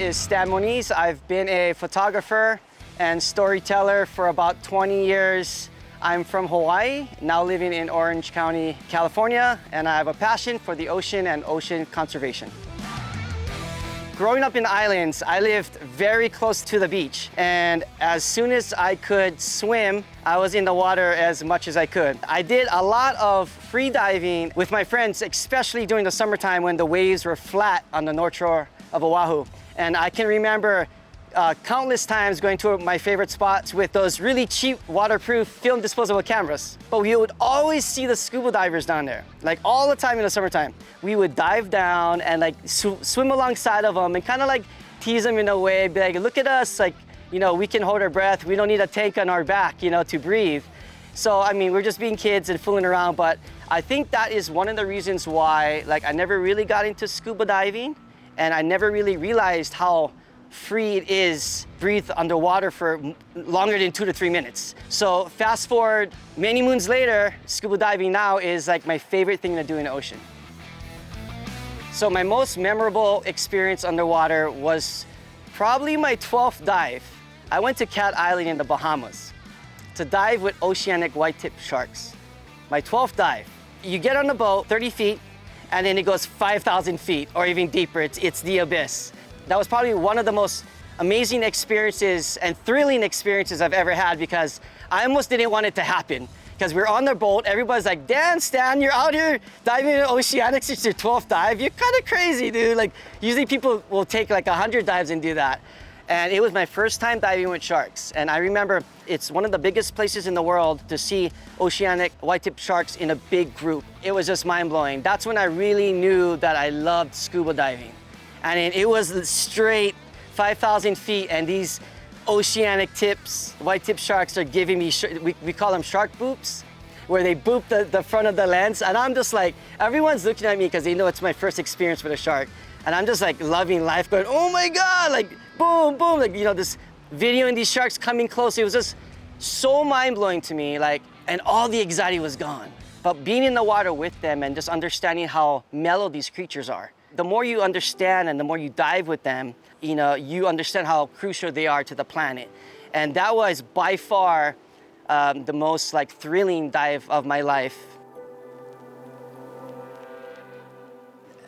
is Stan Moniz. I've been a photographer and storyteller for about 20 years. I'm from Hawaii, now living in Orange County, California, and I have a passion for the ocean and ocean conservation. Growing up in the islands, I lived very close to the beach, and as soon as I could swim, I was in the water as much as I could. I did a lot of free diving with my friends, especially during the summertime when the waves were flat on the North Shore of Oahu. And I can remember countless times going to my favorite spots with those really cheap waterproof film disposable cameras. But we would always see the scuba divers down there, like all the time in the summertime. We would dive down and like swim alongside of them and kind of like tease them in a way, be like, look at us, like, you know, we can hold our breath. We don't need a tank on our back, you know, to breathe. So, I mean, we're just being kids and fooling around, but I think that is one of the reasons why, like, I never really got into scuba diving, and I never really realized how free it is breathe underwater for longer than 2 to 3 minutes. So fast forward many moons later, scuba diving now is like my favorite thing to do in the ocean. So my most memorable experience underwater was probably my 12th dive. I went to Cat Island in the Bahamas to dive with oceanic white-tip sharks. My 12th dive. You get on the boat 30 feet and then it goes 5,000 feet or even deeper. It's the abyss. That was probably one of the most amazing experiences and thrilling experiences I've ever had, because I almost didn't want it to happen. Because we're on the boat, everybody's like, "Dan, Stan, you're out here diving in oceanics, it's your 12th dive. You're kind of crazy, dude." Like, usually people will take like 100 dives and do that. And it was my first time diving with sharks. And I remember it's one of the biggest places in the world to see oceanic white-tip sharks in a big group. It was just mind-blowing. That's when I really knew that I loved scuba diving. And it was straight 5,000 feet, and these oceanic tips, white-tip sharks are giving me, we call them shark boops, where they boop the front of the lens. And I'm just like, everyone's looking at me because they know it's my first experience with a shark. And I'm just like loving life, going, oh my God, like boom, boom, like, you know, this videoing these sharks coming close. It was just so mind-blowing to me, like, and all the anxiety was gone. But being in the water with them and just understanding how mellow these creatures are. The more you understand and the more you dive with them, you know, you understand how crucial they are to the planet. And that was by far the most like thrilling dive of my life.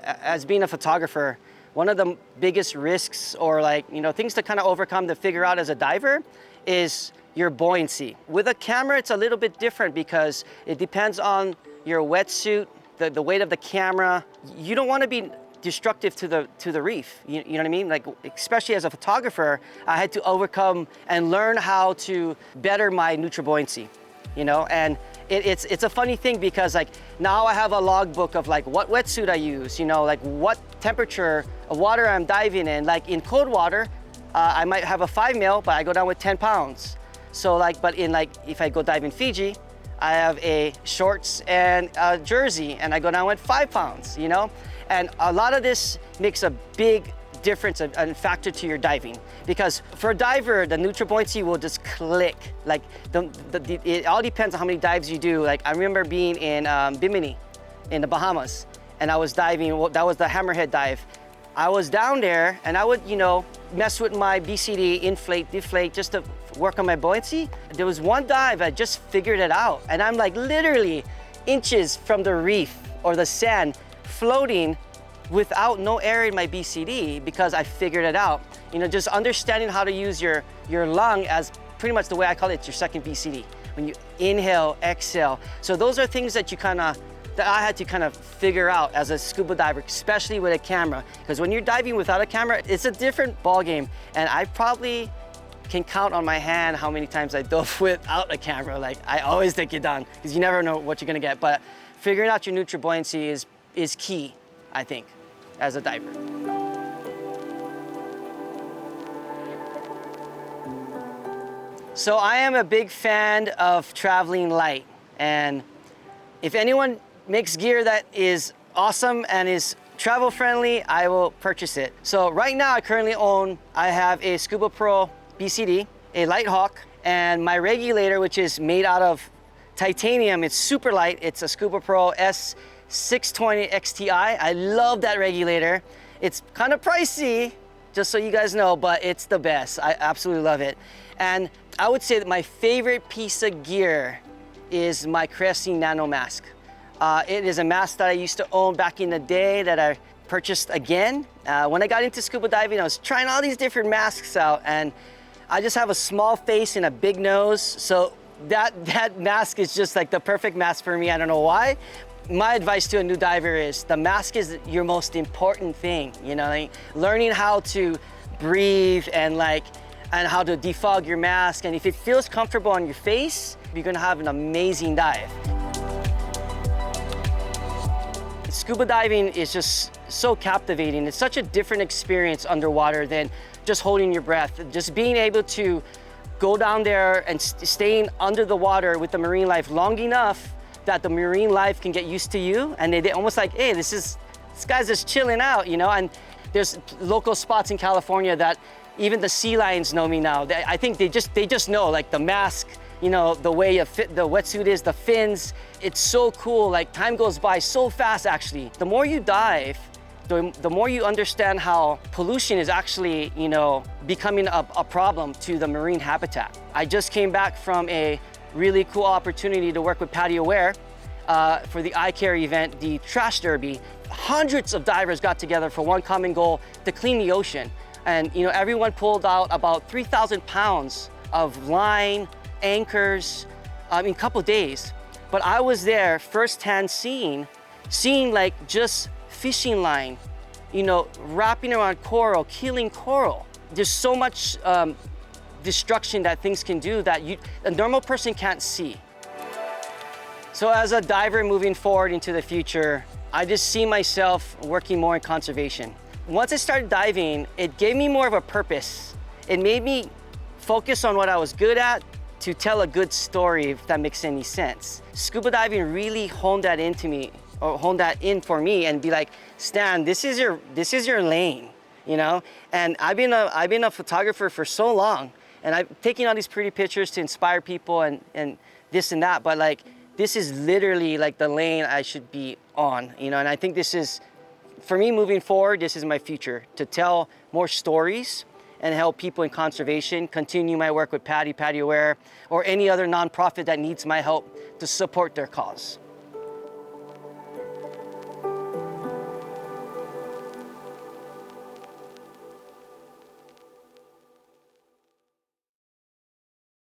As being a photographer, one of the biggest risks or like, you know, things to kind of overcome to figure out as a diver is your buoyancy. With a camera, it's a little bit different because it depends on your wetsuit, the weight of the camera. You don't want to be destructive to the reef, you know what I mean? Like, especially as a photographer, I had to overcome and learn how to better my neutral buoyancy, you know? And it's a funny thing because like now I have a logbook of like what wetsuit I use, you know, like what temperature of water I'm diving in. Like in cold water, I might have a 5 mil, but I go down with 10 pounds. So like, but in like, if I go dive in Fiji, I have a shorts and a jersey and I go down with 5 pounds, you know? And a lot of this makes a big difference and factor to your diving. Because for a diver, the neutral buoyancy will just click. Like, it all depends on how many dives you do. Like, I remember being in Bimini in the Bahamas, and I was diving, that was the hammerhead dive. I was down there, and I would, you know, mess with my BCD, inflate, deflate, just to work on my buoyancy. There was one dive, I just figured it out. And I'm like literally inches from the reef or the sand, floating without no air in my BCD because I figured it out. You know, just understanding how to use your lung as pretty much the way I call it, your second BCD. When you inhale, exhale. So those are things that that I had to kind of figure out as a scuba diver, especially with a camera. Because when you're diving without a camera, it's a different ballgame. And I probably can count on my hand how many times I dove without a camera. Like, I always take it down because you never know what you're gonna get. But figuring out your neutral buoyancy is key, I think, as a diver. So I am a big fan of traveling light, and if anyone makes gear that is awesome and is travel friendly, I will purchase it. So right now I have a Scubapro BCD, a Lighthawk, and my regulator, which is made out of titanium. It's super light. It's a Scubapro S620 XTI. I love that regulator. It's kind of pricey, just so you guys know, but it's the best. I absolutely love it. And I would say that my favorite piece of gear is my Cressi Nano mask. It is a mask that I used to own back in the day that I purchased again. When I got into scuba diving, I was trying all these different masks out, and I just have a small face and a big nose, so that mask is just like the perfect mask for me. I don't know why. My advice to a new diver is the mask is your most important thing, you know, like learning how to breathe and how to defog your mask. And if it feels comfortable on your face, you're gonna have an amazing dive. Scuba diving is just so captivating. It's such a different experience underwater than just holding your breath. Just being able to go down there and staying under the water with the marine life long enough that the marine life can get used to you, and they almost like, hey, this guy's just chilling out, you know? And there's local spots in California that even the sea lions know me now. I think they just know, like the mask, you know, the way the wetsuit is, the fins. It's so cool. Like time goes by so fast, actually. The more you dive, the more you understand how pollution is actually, you know, becoming a problem to the marine habitat. I just came back from a really cool opportunity to work with PADI Aware for the eye care event, the trash derby. Hundreds of divers got together for one common goal, to clean the ocean. And you know, everyone pulled out about 3,000 pounds of line, anchors, in a couple days. But I was there firsthand seeing like just fishing line, you know, wrapping around coral, killing coral. There's so much destruction that things can do that a normal person can't see. So as a diver moving forward into the future, I just see myself working more in conservation. Once I started diving, it gave me more of a purpose. It made me focus on what I was good at to tell a good story, if that makes any sense. Scuba diving really honed that in for me and be like, Stan, this is your lane, you know? And I've been a photographer for so long, and I'm taking all these pretty pictures to inspire people and this and that, but like, this is literally like the lane I should be on, you know? And I think this is, for me moving forward, this is my future, to tell more stories and help people in conservation, continue my work with PADI Aware, or any other nonprofit that needs my help to support their cause.